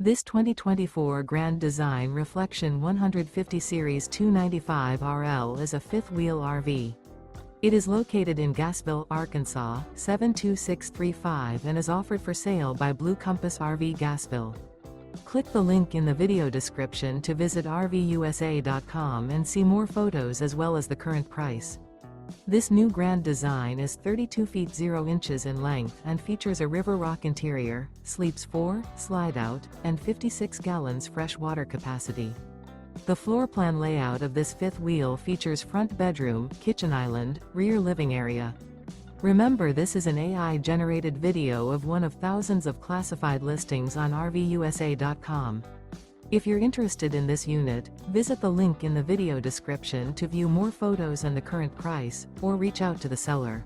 This 2024 Grand Design Reflection 150 Series 295RL is a fifth-wheel RV. It is located in Gassville, Arkansas, 72635 and is offered for sale by Blue Compass RV Gassville. Click the link in the video description to visit RVUSA.com and see more photos as well as the current price. This new Grand Design is 32 feet 0 inches in length and features a river rock interior, sleeps 4, slide-out, and 56 gallons fresh water capacity. The floor plan layout of this fifth wheel features front bedroom, kitchen island, rear living area. Remember, this is an AI-generated video of one of thousands of classified listings on RVUSA.com. If you're interested in this unit, visit the link in the video description to view more photos and the current price, or reach out to the seller.